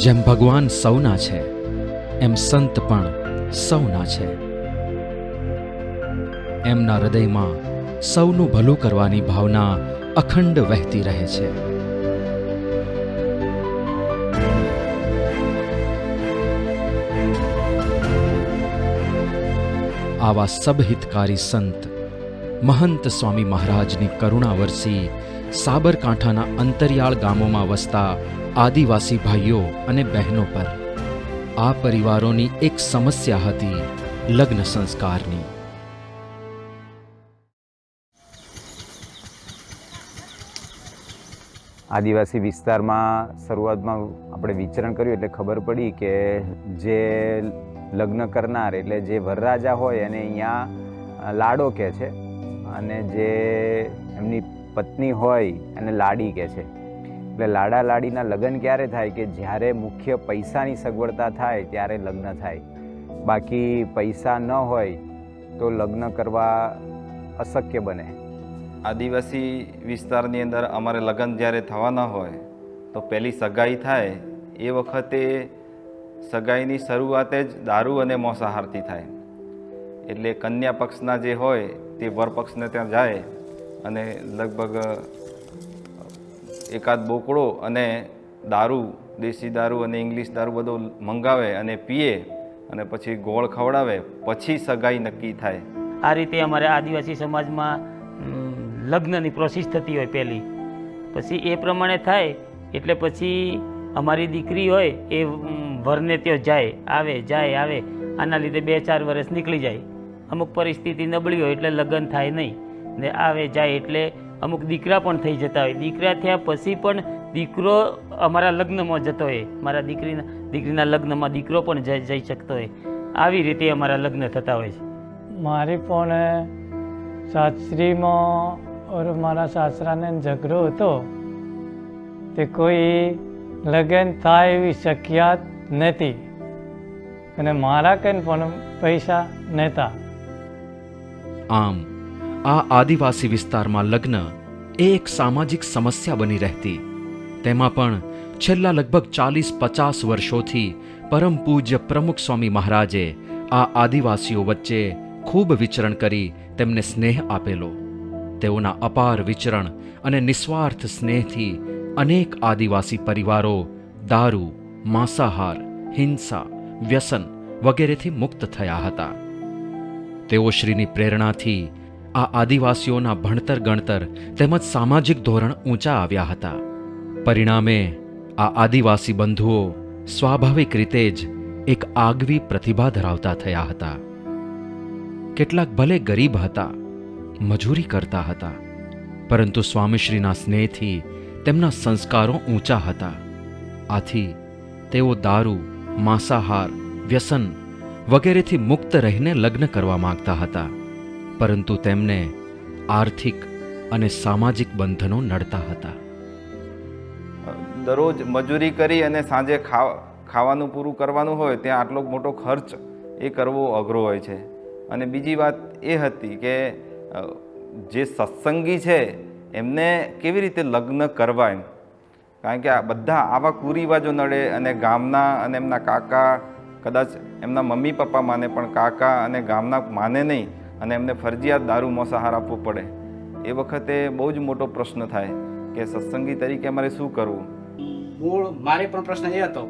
જેમ ભગવાન સૌના છે એમ સંત પણ સૌના છે. એમના હૃદયમાં સૌનું ભલું કરવાની ભાવના અખંડ વહેતી રહે છે. આવા સબહિતકારી સંત મહંત સ્વામી મહારાજની કરુણા વરસી સાબરકાંઠાના અંતરિયાળ ગામોમાં વસતા આદિવાસી ભાઈઓ અને બહેનો પર આ પરિવારોની એક સમસ્યા હતી લગ્ન સંસ્કારની. આદિવાસી વિસ્તારમાં શરૂઆતમાં આપણે વિચરણ કર્યું એટલે ખબર પડી કે જે લગ્ન કરનાર એટલે જે વરરાજા હોય એને અહીંયા લાડો કહે છે અને જે એમની પત્ની હોય એને લાડી કહે છે. એટલે લાડા લાડીના લગ્ન ક્યારે થાય કે જ્યારે મુખ્ય પૈસાની સગવડતા થાય ત્યારે લગ્ન થાય. બાકી પૈસા ન હોય તો લગ્ન કરવા અશક્ય બને. આદિવાસી વિસ્તારની અંદર અમારે લગ્ન જ્યારે થવાના હોય તો પહેલી સગાઈ થાય એ વખતે સગાઈની શરૂઆત જ દારૂ અને માંસાહારથી થાય. એટલે કન્યા પક્ષના જે હોય તે વર પક્ષને ત્યાં જાય અને લગભગ એકાદ બોકડો અને દારૂ, દેશી દારૂ અને ઇંગ્લિશ દારૂ બધો મંગાવે અને પીએ અને પછી ગોળ ખવડાવે, પછી સગાઈ નક્કી થાય. આ રીતે અમારે આદિવાસી સમાજમાં લગ્નની પ્રોસેસ થતી હોય પહેલી, પછી એ પ્રમાણે થાય એટલે પછી અમારી દીકરી હોય એ વરને ત્યાં જાય આવે. આના લીધે 2-4 વર્ષ નીકળી જાય. અમુક પરિસ્થિતિ નબળી હોય એટલે લગ્ન થાય નહીં ને આવે જાય એટલે અમુક દીકરા પણ થઈ જતા હોય. દીકરા થયા પછી પણ દીકરો અમારા લગ્નમાં જતો હોય, મારા દીકરીના લગ્નમાં દીકરો પણ જઈ શકતો હોય. આવી રીતે અમારા લગ્ન થતા હોય છે. મારી પણ સાસરીમાં ઓર મારા સાસરાને ઝઘડો હતો તે કોઈ લગ્ન થાય એવી શક્યાત નથી અને મારા કંઈ પણ પૈસા નહોતા. આમ આ આદિવાસી વિસ્તારમાં લગ્ન એ એક સામાજિક સમસ્યા બની રહેતી. તેમાં પણ છેલ્લા લગભગ 40-50 વર્ષોથી પરમ પૂજ્ય પ્રમુખ સ્વામી મહારાજે આ આદિવાસીઓ વચ્ચે ખૂબ વિચરણ કરી તેમને સ્નેહ આપેલો. તેઓના અપાર વિચરણ અને નિસ્વાર્થ સ્નેહથી અનેક આદિવાસી પરિવારો દારૂ, માંસાહાર, હિંસા, વ્યસન વગેરેથી મુક્ત થયા હતા. તેઓ શ્રીની પ્રેરણાથી આ આદિવાસીઓના ભણતર ગણતર તેમજ સામાજિક ધોરણ ઊંચા આવ્યા હતા. પરિણામે આ આદિવાસી બંધુઓ સ્વાભાવિક રીતે જ એક આગવી પ્રતિભા ધરાવતા થયા હતા. કેટલાક ભલે ગરીબ હતા, મજૂરી કરતા હતા, પરંતુ સ્વામીશ્રીના સ્નેહથી તેમના સંસ્કારો ઊંચા હતા. આથી તેઓ દારૂ, માંસાહાર, વ્યસન વગેરેથી મુક્ત રહીને લગ્ન કરવા માંગતા હતા, પરંતુ તેમને આર્થિક અને સામાજિક બંધનો નડતા હતા. દરરોજ મજૂરી કરી અને સાંજે ખાવાનું પૂરું કરવાનું હોય ત્યાં આટલો મોટો ખર્ચ એ કરવો અઘરો હોય છે. અને બીજી વાત એ હતી કે જે સત્સંગી છે એમને કેવી રીતે લગ્ન કરવા એમ, કારણ કે આ બધા આવા કુરિવાજો નડે અને ગામના અને એમના કાકા, કદાચ એમના મમ્મી પપ્પા માને પણ કાકા અને ગામના માને નહીં અને એમને ફરજિયાત દારૂ માંસાહાર આપવો પડે. એ વખતે બહુ જ મોટો પ્રશ્ન થાય કે સત્સંગી તરીકે અમારે શું કરવું. મારે પણ પ્રશ્ન એ હતો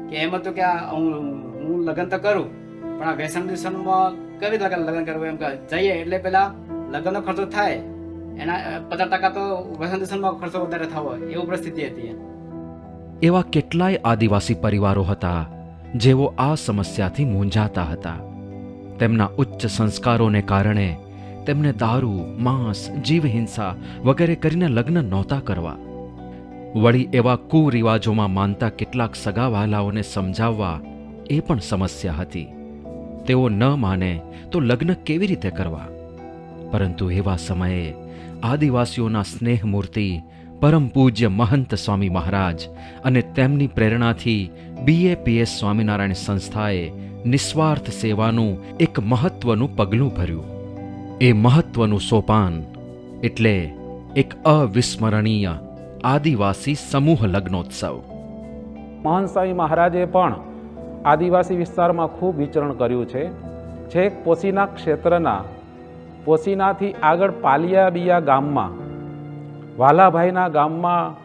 કે એમ હતું કે હું લગ્ન તો કરું પણ આ વ્યસન વ્યસનમાં કેવી રીતે લગ્ન કરવું એમ કે જઈએ એટલે પેલા લગ્નનો ખર્ચો થાય એના 50% તો વ્યસન વ્યસનમાં ખર્ચો વધારે થવો એવું પરિસ્થિતિ હતી. એવા કેટલાય આદિવાસી પરિવારો હતા જેઓ આ સમસ્યાથી મૂંઝાતા હતા. તેમના ઉચ્ચ સંસ્કારોને કારણે તેમને દારૂ, માંસ, જીવહિંસા વગેરે કરીને લગ્ન નહોતા કરવા. વળી એવા કુરિવાજોમાં માનતા કેટલાક સગાવાલાઓને સમજાવવા એ પણ સમસ્યા હતી. તેઓ ન માને તો લગ્ન કેવી રીતે કરવા? પરંતુ એવા સમયે આદિવાસીઓના સ્નેહમૂર્તિ પરમ પૂજ્ય મહંત સ્વામી મહારાજ અને તેમની પ્રેરણાથી BAPS સ્વામિનારાયણ સંસ્થાએ નિસ્વાર્થ સેવાનું એક મહત્વનું પગલું ભર્યું. એ મહત્વનું સોપાન એટલે એક અવિસ્મરણીય આદિવાસી સમૂહ લગ્નોત્સવ. મહંત સ્વામી મહારાજે પણ આદિવાસી વિસ્તારમાં ખૂબ વિચરણ કર્યું છે. છેક પોશીના ક્ષેત્રના પોશીનાથી આગળ પાલિયાબિયા ગામમાં વાલાભાઈના ગામમાં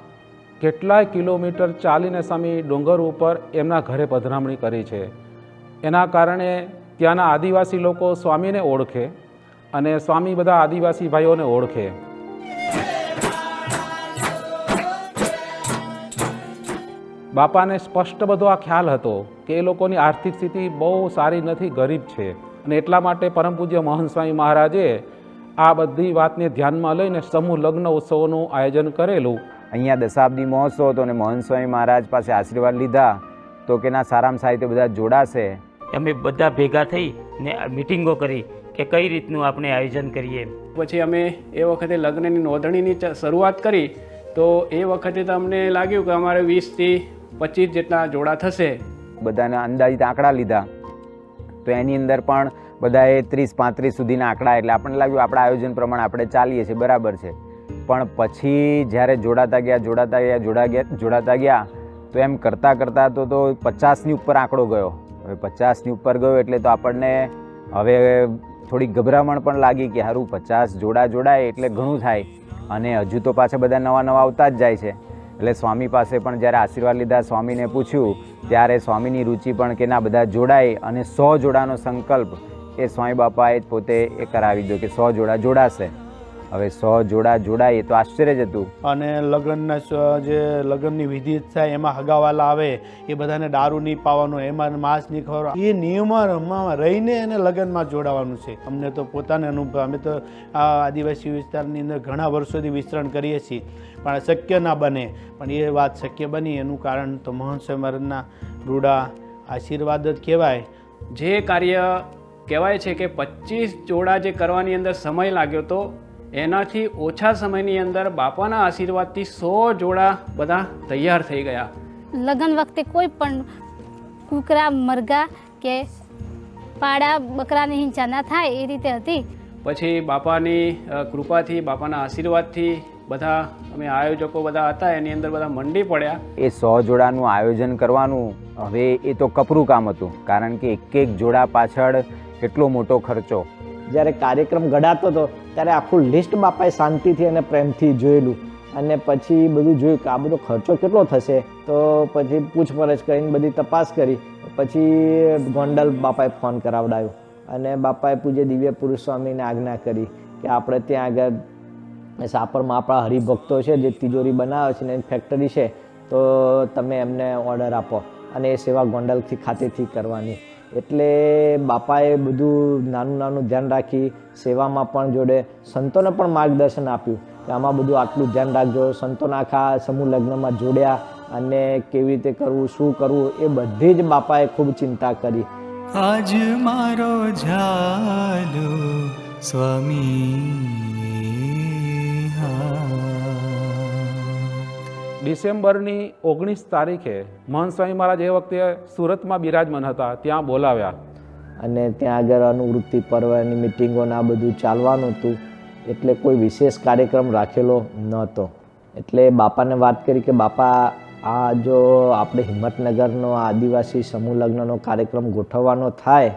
કેટલાય કિલોમીટર ચાલીને સ્વામી ડુંગર ઉપર એમના ઘરે પધરામણી કરી છે. એના કારણે ત્યાંના આદિવાસી લોકો સ્વામીને ઓળખે અને સ્વામી બધા આદિવાસી ભાઈઓને ઓળખે. બાપાને સ્પષ્ટ બધો આ ખ્યાલ હતો કે એ લોકોની આર્થિક સ્થિતિ બહુ સારી નથી, ગરીબ છે, અને એટલા માટે પરમ પૂજ્ય મહંત સ્વામી મહારાજે આ બધી વાતને ધ્યાનમાં લઈને સમૂહ લગ્ન ઉત્સવોનું આયોજન કરેલું. અહીંયા દશાબ્દી મહોત્સવ હતો અને મહંત સ્વામી મહારાજ પાસે આશીર્વાદ લીધા તો કે ના સારામાં સારી તે બધા જોડાશે. અમે બધા ભેગા થઈ ને મિટિંગો કરી કે કઈ રીતનું આપણે આયોજન કરીએ. પછી અમે એ વખતે લગ્નની નોંધણીની શરૂઆત કરી તો એ વખતે તો અમને લાગ્યું કે અમારે 20 થી 25 જેટલા જોડા થશે. બધાના અંદાજિત આંકડા લીધા તો એની અંદર પણ બધાએ 30-35 સુધીના આંકડા, એટલે આપણને લાગ્યું આપણા આયોજન પ્રમાણે આપણે ચાલીએ છીએ, બરાબર છે. પણ પછી જ્યારે જોડાતા ગયા તો એમ કરતાં તો 50ની ઉપર આંકડો ગયો. હવે 50ની ઉપર ગયો એટલે તો આપણને હવે થોડી ગભરામણ પણ લાગી કે સારું 50 જોડા જોડાય એટલે ઘણું થાય, અને હજુ તો પાછા બધા નવા આવતા જ જાય છે. એટલે સ્વામી પાસે પણ જ્યારે આશીર્વાદ લીધા, સ્વામીને પૂછ્યું ત્યારે સ્વામીની રુચિ પણ કે ના બધા જોડાય, અને 100 જોડાનો સંકલ્પ એ સ્વામી બાપાએ જ પોતે એ કરાવી દો કે 100 જોડા જોડાશે. હવે 100 જોડા જોડાય એ તો આશ્ચર્ય જ હતું. અને જે લગ્નની વિધિ થાય એમાં હગાવાલા આવે એ બધાને દારૂ નહીં પાવાનો, એમાં માંસ નહીં ખવડાવવાનું, એ નિયમમાં રહીને એને લગ્નમાં જોડાવાનું છે. અમને તો પોતાને અનુભવ, અમે તો આ આદિવાસી વિસ્તારની અંદર ઘણા વર્ષોથી વિસ્તરણ કરીએ છીએ, પણ શક્ય ના બને. પણ એ વાત શક્ય બની એનું કારણ તો મહંત સ્વામી મહારાજના રૂડા આશીર્વાદ જ કહેવાય. જે કાર્ય કહેવાય છે કે 25 જોડા જે કરવાની અંદર સમય લાગ્યો તો એનાથી ઓછા સમયની અંદર બાપાના આશીર્વાદથી 100 જોડા બધા તૈયાર થઈ ગયા. લગ્ન વખતે કોઈ પણ કૂકરા, મરઘા કે પાડા, બકરાની હિંસા ના થાય એ રીતે હતી. પછી બાપાની કૃપાથી, બાપાના આશીર્વાદથી બધા અમે આયોજકો બધા હતા એની અંદર બધા મંડી પડ્યા. એ 100 જોડાનું આયોજન કરવાનું હવે એ તો કપરું કામ હતું, કારણ કે એક જોડા પાછળ કેટલો મોટો ખર્ચો. જ્યારે કાર્યક્રમ ઘડાતો હતો ત્યારે આખું લિસ્ટ બાપાએ શાંતિથી અને પ્રેમથી જોયેલું, અને પછી બધું જોયું કે આ બધો ખર્ચો કેટલો થશે. તો પછી પૂછપરછ કરીને બધી તપાસ કરી, પછી ગોંડલ બાપાએ ફોન કરાવડાવ્યો, અને બાપાએ પૂજ્ય દિવ્ય પુરુષ સ્વામીને આજ્ઞા કરી કે આપણે ત્યાં આગળ સાપરમાં આપણા હરિભક્તો છે જે તિજોરી બનાવે છે ને એની ફેક્ટરી છે, તો તમે એમને ઓર્ડર આપો અને એ સેવા ગોંડલથી ખાતેથી કરવાની. એટલે બાપાએ બધું નાનું ધ્યાન રાખી, સેવામાં પણ જોડે સંતોને પણ માર્ગદર્શન આપ્યું કે આમાં બધું આટલું ધ્યાન રાખજો. સંતોના આખા સમૂહ લગ્નમાં જોડ્યા અને કેવી રીતે કરવું, શું કરવું, એ બધી જ બાપાએ ખૂબ ચિંતા કરી. આજ મારો ઝાલો સ્વામી. ડિસેમ્બરની 19 તારીખે મહંત સ્વામી મહારાજ એ વખતે સુરતમાં બિરાજમાન હતા, ત્યાં બોલાવ્યા. અને ત્યાં આગળ અનુવૃત્તિ પર્વની મિટિંગોને આ બધું ચાલવાનું હતું, એટલે કોઈ વિશેષ કાર્યક્રમ રાખેલો નહોતો. એટલે બાપાને વાત કરી કે બાપા આ જો આપણે હિંમતનગરનો આદિવાસી સમૂહ લગ્નનો કાર્યક્રમ ગોઠવવાનો થાય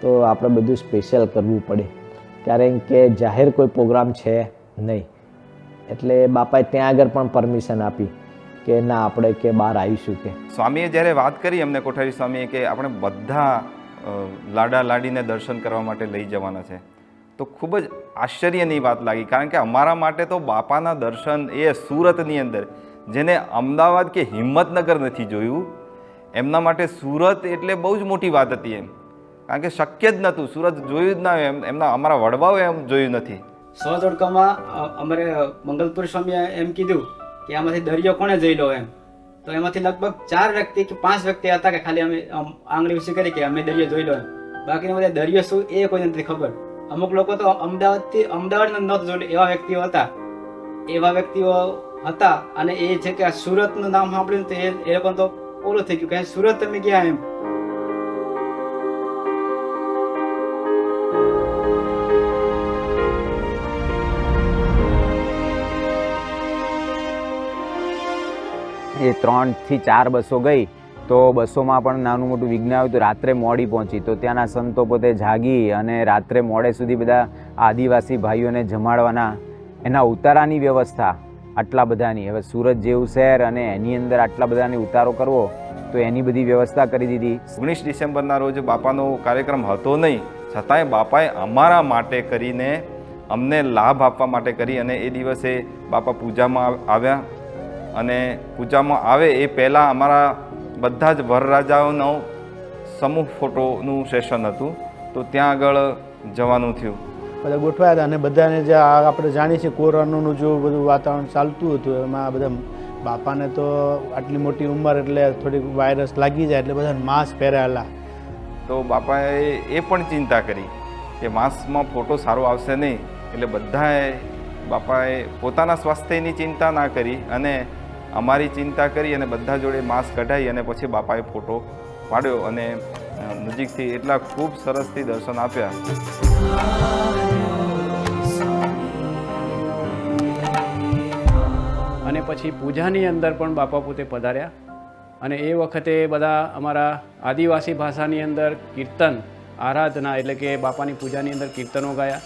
તો આપણે બધું સ્પેશિયલ કરવું પડે. ત્યારે એમ કે જાહેર કોઈ પ્રોગ્રામ છે નહીં. એટલે બાપાએ ત્યાં આગળ પણ પરમિશન આપી કે ના આપણે કે બહાર આવીશું. કે સ્વામીએ જ્યારે વાત કરી અમને કોઠારી સ્વામીએ કે આપણે બધા લાડા લાડીને દર્શન કરવા માટે લઈ જવાના છે, તો ખૂબ જ આશ્ચર્યની વાત લાગી. કારણ કે અમારા માટે તો બાપાના દર્શન એ સુરતની અંદર, જેને અમદાવાદ કે હિંમતનગર નથી જોયું, એમના માટે સુરત એટલે બહુ જ મોટી વાત હતી એમ. કારણ કે શક્ય જ નહોતું, સુરત જોયું જ ના હોય, એમના અમારા વડવાઓએ એમ જોયું નથી. 100 જોડકામાં અમારે મંગલપુર સ્વામીએ એમ કીધું કે આમાંથી દરિયો કોણે જોઈ લો એમ. તો એમાંથી લગભગ 4 વ્યક્તિ કે 5 વ્યક્તિ હતા કે ખાલી અમે આંગળી ઊંચી કરી કે અમે દરિયો જોઈ લો એમ. બાકીના બધા દરિયો શું એ કોઈ નથી ખબર. અમુક લોકો તો અમદાવાદ નહોતું જોયું એવા વ્યક્તિઓ હતા. એવા વ્યક્તિઓ હતા, અને એ છે કે આ સુરતનું નામ સાંભળ્યું તો એ લોકો તો ઓલું થઈ ગયું કે સુરત તમે ગયા એમ. એ 3 થી 4 બસો ગઈ તો બસોમાં પણ નાનું મોટું વિઘ્ન આવ્યું તો રાત્રે મોડી પહોંચી. તો ત્યાંના સંતો પોતે જાગી અને રાત્રે મોડે સુધી બધા આદિવાસી ભાઈઓને જમાડવાના, એના ઉતારાની વ્યવસ્થા આટલા બધાની. હવે સુરત જેવું શહેર અને એની અંદર આટલા બધાની ઉતારો કરવો તો એની બધી વ્યવસ્થા કરી દીધી. 19 ડિસેમ્બરના રોજ બાપાનો કાર્યક્રમ હતો નહીં, છતાંય બાપાએ અમારા માટે કરીને, અમને લાભ આપવા માટે કરી અને એ દિવસે બાપા પૂજામાં આવ્યા. અને પૂજામાં આવે એ પહેલાં અમારા બધા જ વરરાજાઓનો સમૂહ ફોટોનું સેશન હતું, તો ત્યાં આગળ જવાનું થયું. બધા ગોઠવાયા હતા અને બધાને જે આપણે જાણીએ છીએ કોરોનાનું જો બધું વાતાવરણ ચાલતું હતું એમાં બધા બાપાને તો આટલી મોટી ઉંમર એટલે થોડીક વાયરસ લાગી જાય એટલે બધાને માસ્ક પહેરાયેલા. તો બાપાએ એ પણ ચિંતા કરી કે માસ્કમાં ફોટો સારો આવશે નહીં, એટલે બધાએ બાપાએ પોતાના સ્વાસ્થ્યની ચિંતા ના કરી અને અમારી ચિંતા કરી અને બધા જોડે માસ્ક કઢાવી અને પછી બાપાએ ફોટો પાડ્યો અને નજીકથી એટલા ખૂબ સરસથી દર્શન આપ્યા. અને પછી પૂજાની અંદર પણ બાપા પોતે પધાર્યા અને એ વખતે બધા અમારા આદિવાસી ભાષાની અંદર કીર્તન આરાધના એટલે કે બાપાની પૂજાની અંદર કીર્તનો ગાયા.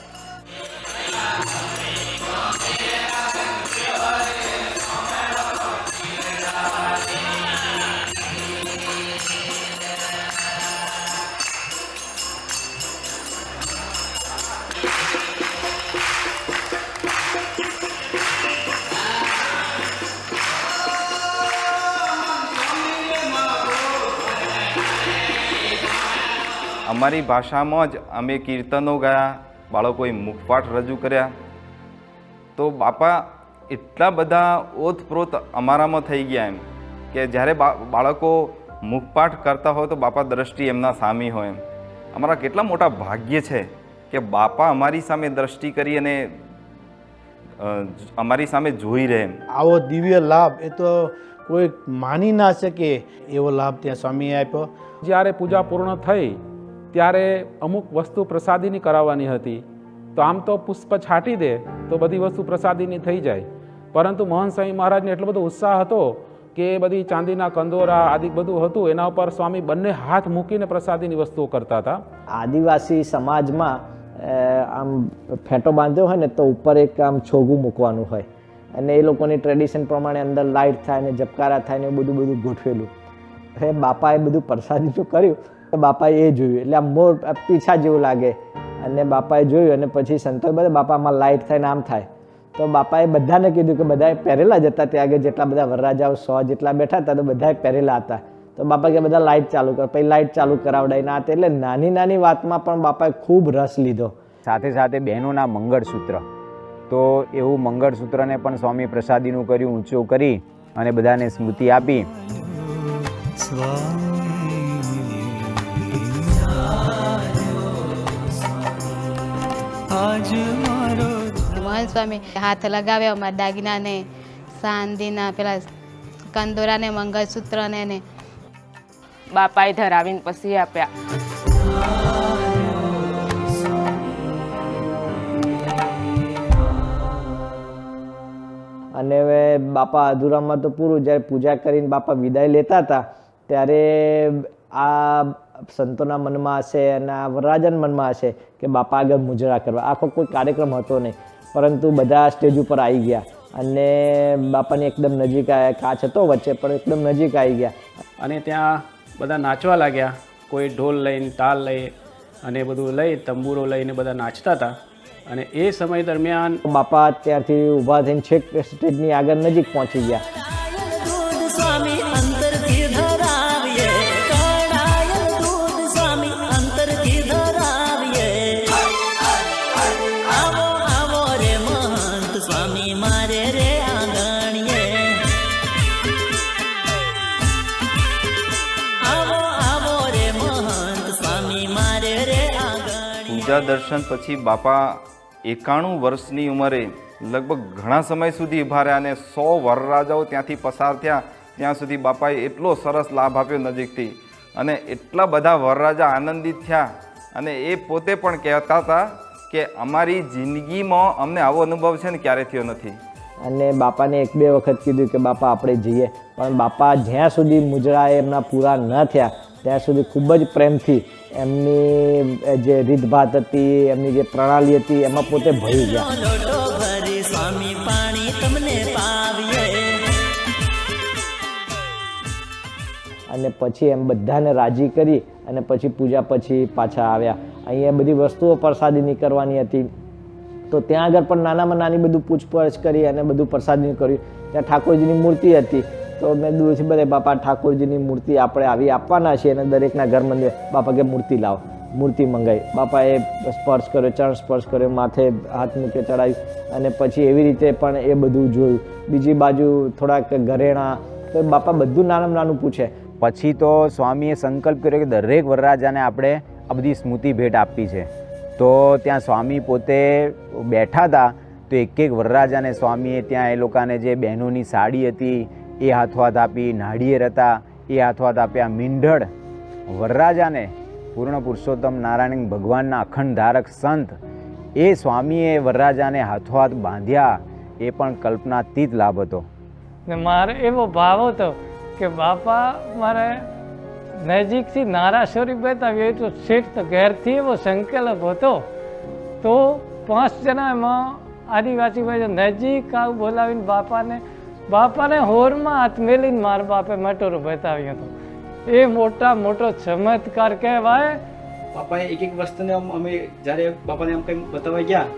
અમારી ભાષામાં જ અમે કીર્તનો ગાયા, બાળકોએ મુખપાઠ રજૂ કર્યા. તો બાપા એટલા બધા ઓતપ્રોત અમારામાં થઈ ગયા એમ કે જ્યારે બાળકો મુખપાઠ કરતા હોય તો બાપા દ્રષ્ટિ એમના સામી હોય એમ. અમારા કેટલા મોટા ભાગ્ય છે કે બાપા અમારી સામે દ્રષ્ટિ કરી અને અમારી સામે જોઈ રહે એમ. આવો દિવ્ય લાભ એ તો કોઈ માની ના શકે એવો લાભ ત્યાં સ્વામીએ આપ્યો. જ્યારે પૂજા પૂર્ણ થઈ ત્યારે અમુક વસ્તુ પ્રસાદીની કરાવવાની હતી. તો આમ તો પુષ્પ છાંટી દે તો બધી વસ્તુ પ્રસાદીની થઈ જાય, પરંતુ મહંત સ્વામી મહારાજને એટલો બધો ઉત્સાહ હતો કે એ બધી ચાંદીના કંદોરા આદિ બધું હતું એના ઉપર સ્વામી બંને હાથ મૂકીને પ્રસાદીની વસ્તુઓ કરતા હતા. આદિવાસી સમાજમાં આમ ફેંટો બાંધ્યો હોય ને તો ઉપર એક આમ છોગું મૂકવાનું હોય અને એ લોકોની ટ્રેડિશન પ્રમાણે અંદર લાઇટ થાય ને જબકારા થાય ને બધું ગોઠવેલું. હવે બાપાએ બધું પ્રસાદીનું કર્યું તો બાપાએ એ જોયું એટલે આમ મોર પીછા જેવું લાગે અને બાપાએ જોયું અને પછી સંતોષ બધા બાપામાં લાઇટ થાય ને આમ થાય. તો બાપાએ બધાને કીધું કે બધાએ પહેરેલા જ હતા, ત્યાં આગળ જેટલા બધા વરરાજાઓ 100 જેટલા બેઠા હતા તો બધાએ પહેરેલા હતા. તો બાપા કે બધા લાઇટ ચાલુ કરો, પછી લાઇટ ચાલુ કરાવડાવીને આ એટલે નાની વાતમાં પણ બાપાએ ખૂબ રસ લીધો. સાથે સાથે બહેનોના મંગળસૂત્ર, તો એવું મંગળસૂત્રને પણ સ્વામી પ્રસાદીનું કર્યું, ઊંચું કરી અને બધાને સ્મૃતિ આપી. મોહન સ્વામી હાથ લગાવ્યા અમારા દાગીનાને, ચાંદીના પેલા કંદોરાને, મંગળસૂત્રને ને બાપાએ ધરાવીને પછી આપ્યા. અને હવે બાપા અધૂરામાં તો પૂરું, જ્યારે પૂજા કરીને બાપા વિદાય લેતા હતા ત્યારે આ સંતોના મનમાં હશે અને આ વરરાજાના મનમાં હશે કે બાપા આગળ મુજરા કરવા. આખો કોઈ કાર્યક્રમ હતો નહીં, પરંતુ બધા સ્ટેજ ઉપર આવી ગયા અને બાપાની એકદમ નજીક આવ્યા. કાચ હતો વચ્ચે પણ એકદમ નજીક આવી ગયા અને ત્યાં બધા નાચવા લાગ્યા. કોઈ ઢોલ લઈને, તાલ લઈ અને બધું લઈ, તંબુરો લઈને બધા નાચતા હતા. અને એ સમય દરમિયાન બાપા ત્યાંથી ઊભા થઈને છેક સ્ટેજની આગળ નજીક પહોંચી ગયા. પૂજા દર્શન પછી બાપા 91 વર્ષની ઉંમરે લગભગ ઘણા સમય સુધી ઊભા રહ્યા અને 100 વરરાજાઓ ત્યાંથી પસાર થયા ત્યાં સુધી બાપાએ એટલો સરસ લાભ આપ્યો નજીકથી અને એટલા બધા વરરાજા આનંદિત થયા. અને એ પોતે પણ કહેતા હતા કે અમારી જિંદગીમાં અમને આવો અનુભવ છે ને ક્યારે થયો નથી. અને બાપાને 1-2 વખત કીધું કે બાપા આપણે જઈએ, પણ બાપા જ્યાં સુધી મુજરા એમના પૂરા ન થયા ત્યાં સુધી ખૂબ જ પ્રેમથી એમની જે રીતભાત હતી, એમની જે પ્રણાલી હતી એમાં પોતે ભળી ગયા. અને પછી એમ બધાને રાજી કરી અને પછી પૂજા પછી પાછા આવ્યા. અહીંયા બધી વસ્તુઓ પ્રસાદીની કરવાની હતી, તો ત્યાં આગળ પણ નાનામાં નાની બધું પૂછપરછ કરી અને બધું પ્રસાદીનું કર્યું. ત્યાં ઠાકોરજીની મૂર્તિ હતી, તો મેં દૂરથી બધે બાપા ઠાકોરજીની મૂર્તિ આપણે આવી આપવાના છીએ અને દરેકના ઘર મંદિર બાપા કે મૂર્તિ લાવો. મૂર્તિ મંગાવી, બાપાએ સ્પર્શ કર્યો, ચરણ સ્પર્શ કર્યો, માથે હાથ મૂકે ચડાવ્યું અને પછી એવી રીતે પણ એ બધું જોયું. બીજી બાજુ થોડાક ઘરેણા, તો બાપા બધું નાનામાં નાનું પૂછે. પછી તો સ્વામીએ સંકલ્પ કર્યો કે દરેક વરરાજાને આપણે આ બધી સ્મૃતિ ભેટ આપવી છે. તો ત્યાં સ્વામી પોતે બેઠા હતા, તો એક એક વરરાજાને સ્વામીએ ત્યાં એ લોકોને જે બહેનોની સાડી હતી એ હાથોહાથ આપી, નાળિયેર હતા એ હાથોહાથ આપ્યા. મીંઢળ વરરાજાને પૂર્ણ પુરુષોત્તમ નારાયણ ભગવાનના અખંડ ધારક સંત એ સ્વામીએ વરરાજાને હાથોહાથ બાંધ્યા. એ પણ કલ્પનાતીત લાભ હતો. ને મારે એવો ભાવ હતો કે બાપા મારે નજીકથી નારાશ્વરી બતાવી, તો શેઠ તો ઘેરથી એવો સંકલ્પ હતો. તો 5 જણા એમાં આદિવાસી ભાઈ નજીક આવું બોલાવીને બાપાને હોરમાં હાથ મેલીને મારા બાપે મટોરું બતાવ્યું હતું. એ મોટો ચમત્કાર કહેવાય. બાપાએ એક વસ્તુને અમે જ્યારે બાપાને આમ કંઈ બતાવવા ગયા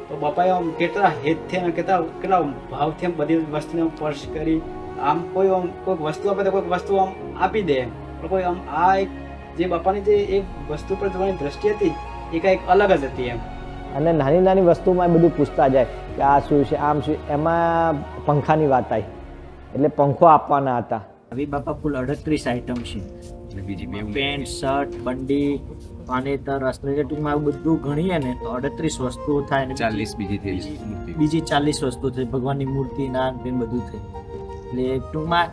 તો બાપાએ આમ કેટલા હેતથી અને કેટલા ભાવથી આમ બધી વસ્તુને આમ સ્પર્શ કરી. આમ કોઈક વસ્તુ આપે તો કોઈક વસ્તુ આમ આપી દે, પણ કોઈ આમ આ એક જે બાપાની જે એક વસ્તુ પર જોવાની દ્રષ્ટિ હતી એ કંઈક અલગ જ હતી એમ. અને નાની નાની વસ્તુમાં બધું પૂછતા જાય કે આ શું છે, આમ શું. એમાં પંખાની વાત આવી, એટલે પંખો આપવાના હતા. આવી બાપા કુલ 38 આઈટમ છે. પેન્ટ, શર્ટ, બંડી, પાનેતર, અસ્ત્ર, ટૂંકમાં આવું બધું ગણીએ ને તો 38 વસ્તુઓ થાય ને 40 બીજી 40 વસ્તુ થઈ, ભગવાનની મૂર્તિ, નાન પેન બધું થઈ. એટલે ટૂંકમાં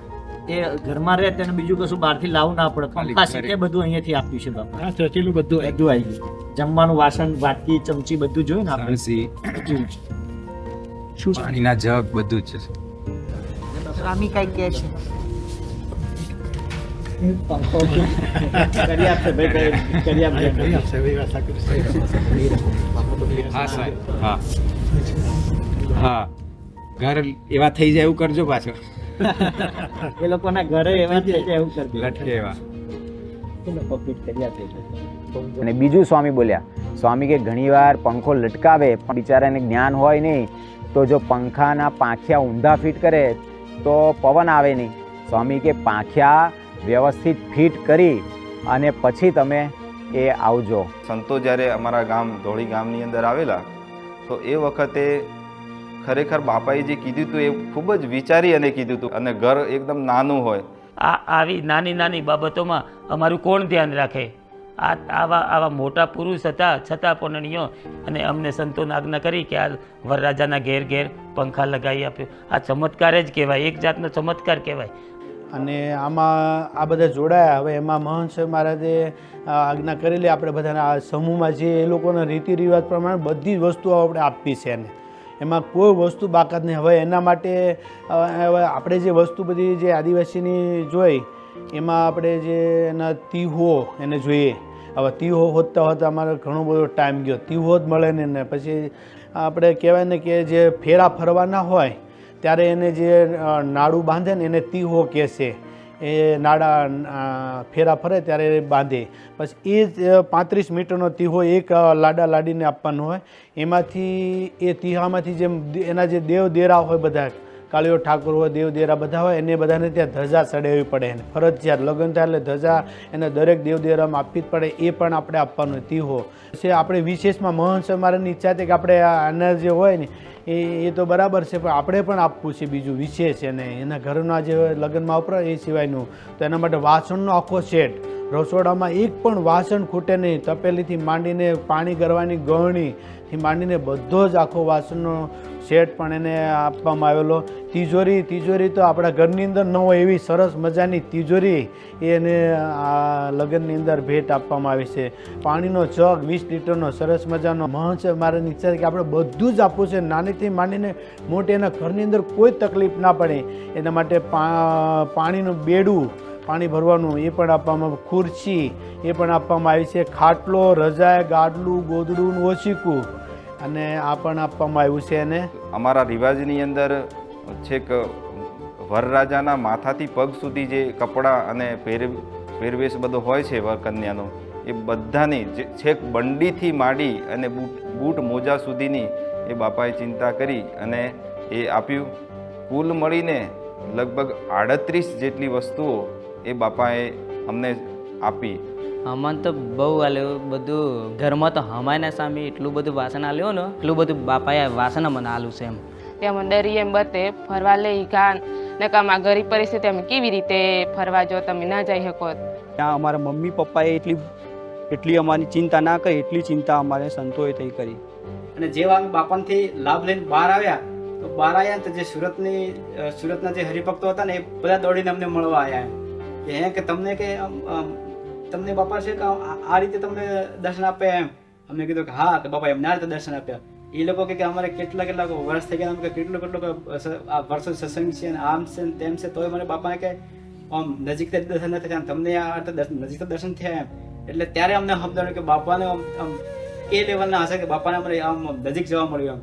એ ઘરમાં રહે તેને બીજું કશું બહારથી લાવવું ના પડે. પંખા સીટે બધું અહીંયાથી આપ્યું છે બાપા. બધું આવી ગયું. જમવાનું વાસણ, વાટકી, ચમચી બધું જોયું ને આપણે. શું પાણીના જગ બધું જ છે. સ્વામી કઈ કહે છે? પંખો કરી આપશે ભાઈ, કરી આપશે. હા, ઘર એવા થઈ જાય એવું કરજો પાછો. એ લોકોના ઘરે એવા થઈ જાય એવું કરજો. લટકે એવા. કરી આપે. અને બીજું સ્વામી બોલ્યા, સ્વામી કે ઘણીવાર પંખો લટકાવે પણ બિચારાને જ્ઞાન હોય નહીં, તો જો પંખાના પાંખિયા ઊંધા ફિટ કરે તો પવન આવે નહીં. સ્વામી કે પાંખિયા વ્યવસ્થિત ફિટ કરી અને પછી તમે એ આવજો. સંતો જ્યારે અમારા ગામ ધોળી ગામની અંદર આવેલા તો એ વખતે ખરેખર બાપાએ જે કીધું હતું એ ખૂબ જ વિચારી અને કીધું હતું. અને ઘર એકદમ નાનું હોય, આવી નાની નાની બાબતોમાં અમારું કોણ ધ્યાન રાખે? આવા મોટા પુરુષ હતા છતાં પણ અને અમને સંતોને આજ્ઞા કરી કે આ વરરાજાના ઘેર ઘેર પંખા લગાવી આપ્યો. આ ચમત્કાર જ કહેવાય, એક જાતનો ચમત્કાર કહેવાય. અને આમાં આ બધા જોડાયા. હવે એમાં મહંત સાહેબ મહારાજે આજ્ઞા કરેલી આપણે બધાના આ સમૂહમાં જે એ લોકોના રીતિ રિવાજ પ્રમાણે બધી જ વસ્તુઓ આપણે આપવી છે એને, એમાં કોઈ વસ્તુ બાકાત નહીં. હવે એના માટે હવે આપણે જે વસ્તુ બધી જે આદિવાસીની જોઈ એમાં આપણે જે એના તીહો એને જોઈએ. હવે તીહો હોતા હોતા અમારે ઘણો બધો ટાઈમ ગયો, તીહો જ મળે ને. પછી આપણે કહેવાય ને કે જે ફેરા ફરવાના હોય ત્યારે એને જે નાડું બાંધે ને એને તીહો કહે છે. એ નાડા ફેરા ફરે ત્યારે બાંધે. પછી એ જ 35 મીટરનો તીહો એક લાડા લાડીને આપવાનો હોય. એમાંથી એ તીહામાંથી જેમ એના જે દેવ દેરા હોય બધા, કાળીઓ ઠાકોર હોય, દેવ દેરા બધા હોય, એને બધાને ત્યાં ધજા ચડાવવી પડે. એને ફરજિયાત લગ્ન થાય એટલે ધજા એને દરેક દેવ દેરામાં આપવી જ પડે. એ પણ આપણે આપવાનું તીહો છે. આપણે વિશેષમાં મહંત મારાની ઈચ્છા હતી કે આપણે આના જે હોય ને એ તો બરાબર છે, પણ આપણે પણ આપવું છે બીજું વિશેષ. એને એના ઘરના જે લગ્નમાં વપરાય એ સિવાયનું, તો એના માટે વાસણનો આખો સેટ. રસોડામાં એક પણ વાસણ ખૂટે નહીં. તપેલીથી માંડીને પાણી કરવાની ગળણીથી માંડીને બધો જ આખો વાસણનો સેટ પણ એને આપવામાં આવેલો. તિજોરી તો આપણા ઘરની અંદર ન હોય એવી સરસ મજાની તિજોરી એને આ લગ્નની અંદર ભેટ આપવામાં આવી છે. પાણીનો જગ 20 લીટરનો સરસ મજાનો. મહંત મારે ઈચ્છા છે કે આપણે બધું જ આપવું છે, નાનીથી માંડીને મોટી, એના ઘરની અંદર કોઈ તકલીફ ના પડે એના માટે પાણીનું બેડું, પાણી ભરવાનું એ પણ આપવામાં, ખુરશી એ પણ આપવામાં આવી છે, ખાટલો, રજાઈ, ગાડલું, ગોદડું, ઓશીકું અને આ પણ આપવામાં આવ્યું છે. અને અમારા રિવાજની અંદર છેક વરરાજાના માથાથી પગ સુધી જે કપડાં અને પહેરવેશ બધો હોય છે વરકન્યાનો, એ બધાની છેક બંડીથી માંડી અને બૂટ મોજા સુધીની એ બાપાએ ચિંતા કરી અને એ આપ્યું. કુલ મળીને લગભગ 38 જેટલી વસ્તુઓ એ બાપાએ અમને આપી. અમને તો બહુ આલ્યું બધું. ઘરમાં તો હમાયના સામે એટલું બધું વાસણ આલ્યું ને, એટલું બધું બાપાએ વાસણ મને આલ્યું છે. એમ ત્યાં ડરી એમ બતે ફરવા લઈ ગાન ને કામાં ગરીબ પરિસ્થિતિ અમે કેવી રીતે ફરવા જો તમે ના જઈ શકો. ત્યાં અમારા મમ્મી પપ્પાએ એટલી અમારી ચિંતા ના કરી, એટલી ચિંતા અમારે સંતોએ થઈ કરી. અને જેવા અમે બાપાથી લાભ લઈને બહાર આવ્યા, તો બહાર આવ્યા તો જે સુરતના જે હરિભક્તો હતા ને એ બધા દોડીને અમને મળવા આવ્યા એમ કે તમને કે તમને બાપા છે કે આ રીતે તમને દર્શન આપે એમ. અમને કીધું કે હા, કે બાપા એમને આ રીતે દર્શન આપ્યા. એ લોકો કે અમારે કેટલા વર્ષ થઈ ગયા, કેટલું આ વર્ષો સત્સંગ છે, આમ છે ને તેમ છે, તોય મને બાપાને કે આમ નજીક દર્શન નથી થયા, તમને આ નજીક દર્શન થયા એમ. એટલે ત્યારે અમને સમજાવ્યું કે બાપાને આમ એ લેવલના હશે કે બાપાને અમને આમ નજીક જવા મળ્યું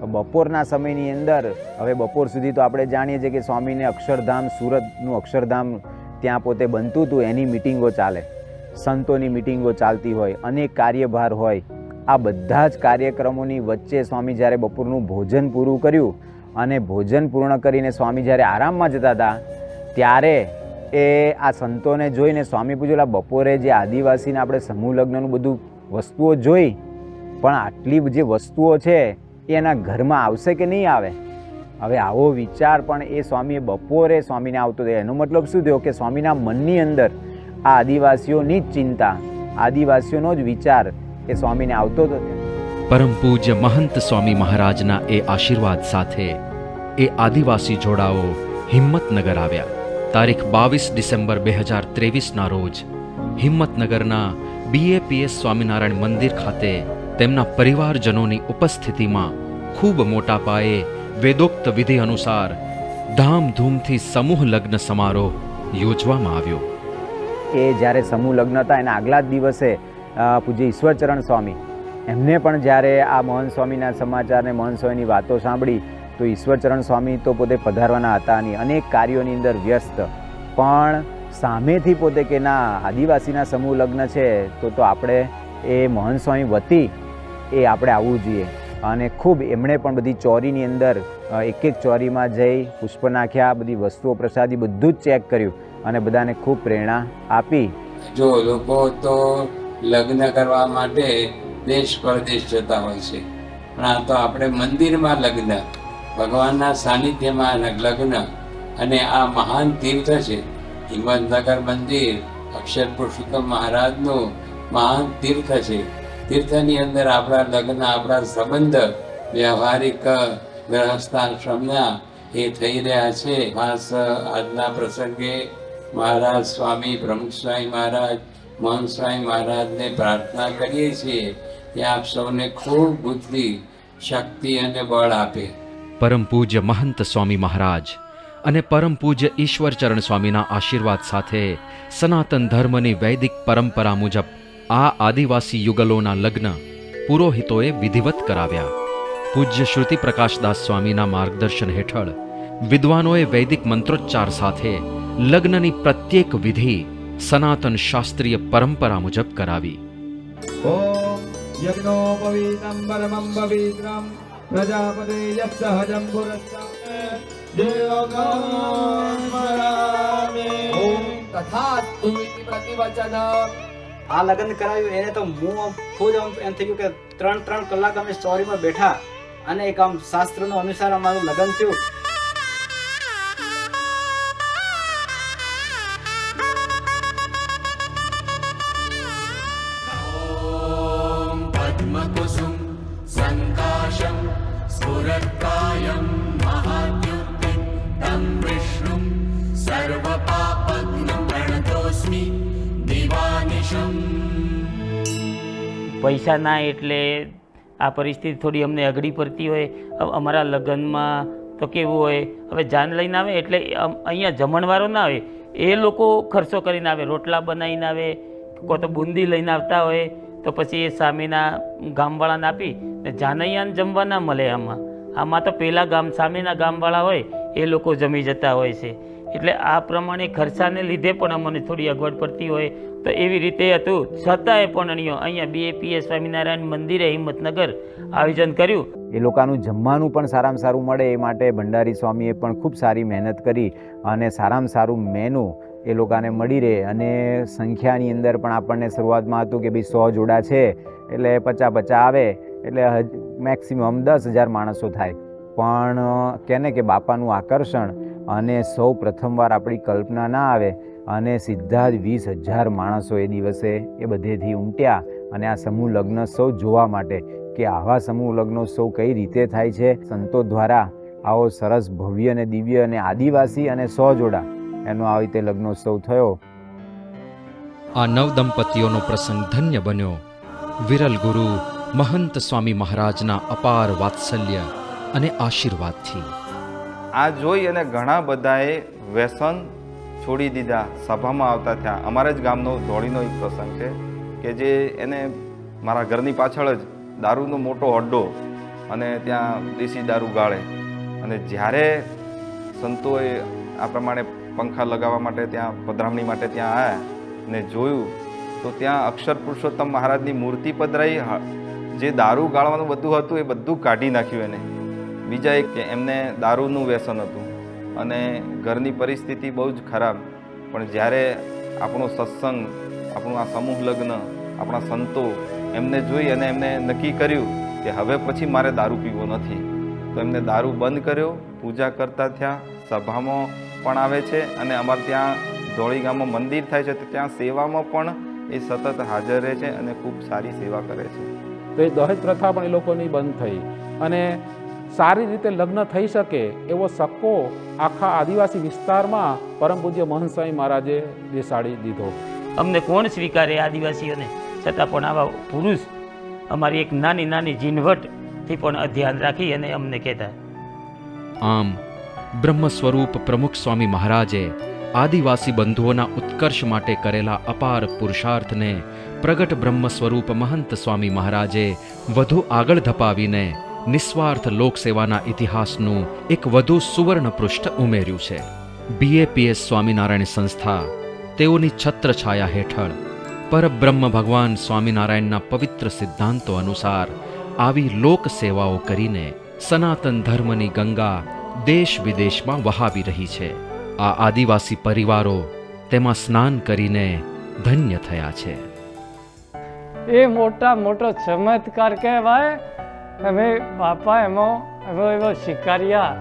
એમ. બપોરના સમયની અંદર, હવે બપોર સુધી તો આપણે જાણીએ છીએ કે સ્વામીને અક્ષરધામ, સુરતનું અક્ષરધામ ત્યાં પોતે બનતું હતું, એની મિટિંગો ચાલે, સંતોની મિટિંગો ચાલતી હોય, અનેક કાર્યભાર હોય. આ બધા જ કાર્યક્રમોની વચ્ચે સ્વામી જ્યારે બપોરનું ભોજન પૂરું કર્યું અને ભોજન પૂર્ણ કરીને સ્વામી જ્યારે આરામમાં જતા હતા, ત્યારે એ આ સંતોને જોઈને સ્વામી પૂછેલા, બપોરે જે આદિવાસીને આપણે સમૂહ લગ્નનું બધું વસ્તુઓ જોઈ, પણ આટલી જે વસ્તુઓ છે એ એના ઘરમાં આવશે કે નહીં આવે? હવે આવો વિચાર પણ એ સ્વામીએ બપોરે સ્વામીને આવતો થયો. એનો મતલબ શું થયો કે સ્વામીના મનની અંદર આ આદિવાસીઓની જ ચિંતા, આદિવાસીઓનો જ વિચાર એ સ્વામીને આવતો હતો. પરમ પૂજ્ય મહંત સ્વામી મહારાજના એ આશીર્વાદ સાથે એ આદિવાસી જોડાઓ હિંમતનગર આવ્યા. તારીખ 22 ડિસેમ્બર 2023ના રોજ હિંમતનગરના BAPS સ્વામિનારાયણ મંદિર ખાતે તેમના પરિવારજનોની ઉપસ્થિતિમાં ખૂબ મોટા પાયે વેદોક્ત વિધિ અનુસાર ધામધૂમથી સમૂહ લગ્ન સમારોહ યોજવામાં આવ્યો. એ જ્યારે સમૂહ લગ્ન હતા એના આગલા જ દિવસે પૂજ્ય ઈશ્વરચરણ સ્વામી, એમને પણ જ્યારે આ મહંત સ્વામીના સમાચાર ને મહંત સ્વામીની વાતો સાંભળી તો ઈશ્વરચરણ સ્વામી તો પોતે પધારવાના હતા નહીં, અનેક કાર્યોની અંદર વ્યસ્ત, પણ સામેથી પોતે કે ના આદિવાસીના સમૂહ લગ્ન છે તો આપણે એ મહંત સ્વામી વતી એ આપણે આવવું જોઈએ. અને ખૂબ એમણે પણ બધી ચોરીની અંદર એક ચોરીમાં જઈ પુષ્પ નાખ્યા, બધી વસ્તુઓ પ્રસાદી બધું જ ચેક કર્યું અને બધાને ખૂબ પ્રેરણા આપી. જો લોકો તો લગ્ન કરવા માટે દેશ પરદેશ જતા હોય છે, પણ આ તો આપણે મંદિરમાં લગ્ન, ભગવાનના સાનિધ્યમાં લગ્ન, અને આ મહાન તીર્થ છે હિંમતનગર મંદિર, અક્ષર પુરુષોત્તમ મહારાજનું મહાન તીર્થ છે. તીર્થની અંદર આપણા લગ્ન, આપણા સંબંધ વ્યવહારિક ગ્રહસ્થાશ્રમના એ થઈ રહ્યા છે. ખાસ આજના પ્રસંગે મહારાજ સ્વામી, પ્રમુખ સ્વામી મહારાજ, મહંત સ્વામી મહારાજને પ્રાર્થના કરીએ છીએ કે આપ સૌને ખૂબ બુદ્ધિ, શક્તિ અને બળ આપે. પરમ પૂજ્ય મહંત સ્વામી મહારાજ અને પરમ પૂજ્ય ઈશ્વરચરણ સ્વામીના આશીર્વાદ સાથે સનાતન ધર્મની વૈદિક પરંપરા મુજબ આ આદિવાસી યુગલોના લગ્ન પુરોહિતોએ વિધિવત કરાવ્યા. પૂજ્ય શ્રુતિ પ્રકાશદાસ સ્વામીના માર્ગદર્શન હેઠળ વિદ્વાનોએ વૈદિક મંત્રોચ્ચાર સાથે લગ્નની પ્રત્યેક વિધિ સનાતન શાસ્ત્રીય પરંપરા મુજબ કરાવી. ઓમ યજ્ઞોપવીતમ પરમં પવિત્રમ પ્રજાપતે યત્સહજં પુરસ્તા દેવગણમરામે ઓમ તથાસ્તુ ઇતિ પ્રતિવચન. આ લગ્ન કરાવ્યું એને તો હું ખુદ એમ થઈ ગયું કે 3 કલાક અમે ચોરીમાં બેઠા અને એક આમ શાસ્ત્રનો અનુસાર અમારું લગ્ન થયું. પદ્મકુસુમ સંકાશમ સ્ફુરત્કા कायं महाद्युक्तिं तं विष्णुं सर्वपापघ्नं प्रणतोऽस्मि दिवानिशम्। પૈસા ના એટલે આ પરિસ્થિતિ થોડી અમને અઘરી પડતી હોય. અમારા લગ્નમાં તો કેવું હોય, હવે જાન લઈને આવે એટલે અહીંયા જમણવારો ના આવે, એ લોકો ખર્ચો કરીને આવે, રોટલા બનાવીને આવે, કોઈ તો બુંદી લઈને આવતા હોય તો પછી એ સામેના ગામવાળાને આપી ને જાનૈયાને જમવા ના મળે. આમાં તો પહેલાં સામેના ગામવાળા હોય એ લોકો જમી જતા હોય છે. એટલે આ પ્રમાણે ખર્ચાને લીધે પણ અમને થોડી અગવડ પડતી હોય. તો એવી રીતે હતું, છતાંય પણ અહીંયા BAPS સ્વામિનારાયણ મંદિરે હિંમતનગર આયોજન કર્યું. એ લોકોનું જમવાનું પણ સારામાં સારું મળે એ માટે ભંડારી સ્વામીએ પણ ખૂબ સારી મહેનત કરી અને સારામાં સારું મેનુ એ લોકોને મળી રહે. અને સંખ્યાની અંદર પણ આપણને શરૂઆતમાં હતું કે ભાઈ 100 જોડા છે એટલે 50 આવે એટલે મેક્સિમમ 10,000 માણસો થાય. પણ કહે કે બાપાનું આકર્ષણ અને સૌ પ્રથમવાર આપણી કલ્પના ના આવે અને સીધા જ 20,000 માણસો એ દિવસે એ બધેથી ઉમટ્યા અને આ સમૂહ લગ્નોત્સવ જોવા માટે કે આવા સમૂહ લગ્નોત્સવ કઈ રીતે થાય છે. સંતો દ્વારા આવો સરસ ભવ્ય અને દિવ્ય અને આદિવાસી અને 100 જોડા એનો આવી રીતે લગ્નોત્સવ થયો. આ નવ દંપતીઓનો પ્રસંગ ધન્ય બન્યો વિરલ ગુરુ મહંત સ્વામી મહારાજના અપાર વાત્સલ્ય અને આશીર્વાદથી. આ જોઈ અને ઘણા બધાએ વ્યસન છોડી દીધા, સભામાં આવતા થયા. અમારા જ ગામનો ધોળીનો એક પ્રસંગ છે કે જે એને મારા ઘરની પાછળ જ દારૂનો મોટો અડ્ડો અને ત્યાં દેશી દારૂ ગાળે. અને જ્યારે સંતોએ આ પ્રમાણે પંખા લગાવવા માટે ત્યાં પધરામણી માટે ત્યાં આવ્યા ને જોયું તો ત્યાં અક્ષર પુરુષોત્તમ મહારાજની મૂર્તિ પધરાઈ. જે દારૂ ગાળવાનું બધું હતું એ બધું કાઢી નાખ્યું એને. બીજા એક કે એમને દારૂનું વ્યસન હતું અને ઘરની પરિસ્થિતિ બહુ જ ખરાબ. પણ જ્યારે આપણો સત્સંગ, આપણું આ સમૂહ લગ્ન, આપણા સંતો એમને જોઈ અને એમને નક્કી કર્યું કે હવે પછી મારે દારૂ પીવો નથી. તો એમને દારૂ બંધ કર્યો, પૂજા કરતા થયા, સભામાં પણ આવે છે અને અમારે ત્યાં ધોળી ગામમાં મંદિર થાય છે તો ત્યાં સેવામાં પણ એ સતત હાજર રહે છે અને ખૂબ સારી સેવા કરે છે. તો એ દહેજ પ્રથા પણ એ લોકોની બંધ થઈ અને સારી રીતે લગ્ન થઈ શકે એવો સક્કો આખા આદિવાસી વિસ્તારમાં પરમ પૂજ્ય મહંત સ્વામી મહારાજે બેસાડી દીધો. અમને કોણ સ્વીકારે આદિવાસીઓને, છતાં પણ આવા પુરુષ અમારી એક નાની નાની ઝીણવટથી પણ ધ્યાન રાખી અને અમને કહેતા. આમ બ્રહ્મ સ્વરૂપ પ્રમુખ સ્વામી મહારાજે આદિવાસી બંધુઓના ઉત્કર્ષ માટે કરેલા અપાર પુરુષાર્થને પ્રગટ બ્રહ્મ સ્વરૂપ મહંત સ્વામી મહારાજે વધુ આગળ ધપાવીને નિસ્વાર્થ લોકસેવાના ઇતિહાસનું એક વધુ સુવર્ણ પૃષ્ઠ ઉમેર્યું છે. BAPS સ્વામિનારાયણ સંસ્થા તેઓની છત્રછાયા હેઠળ પરબ્રહ્મ ભગવાન સ્વામિનારાયણના પવિત્ર સિદ્ધાંતો અનુસાર આવી લોક સેવાઓ કરીને સનાતન ધર્મની ગંગા દેશ વિદેશમાં વહાવી રહી છે. આ આદિવાસી પરિવારો તેમાં સ્નાન કરીને ધન્ય થયા છે. એ મોટો ચમત્કાર કહેવાય. અમે બાપા એવો શિકાર્યા.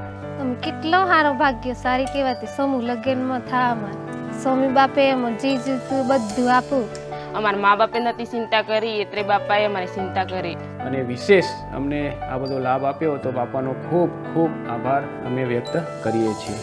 કેટલો સારો ભાગ્યશાળી કહેવાતી સમૂહ લગ્નમાં થા. અમારે સ્વામી બાપે એમાં જે જોતું બધું આપું. અમારા મા બાપે નથી ચિંતા કરી, એટલે બાપાએ અમારી ચિંતા કરી. અને વિશેષ અમને આ બધો લાભ આપ્યો તો બાપાનો ખૂબ ખૂબ આભાર અમે વ્યક્ત કરીએ છીએ.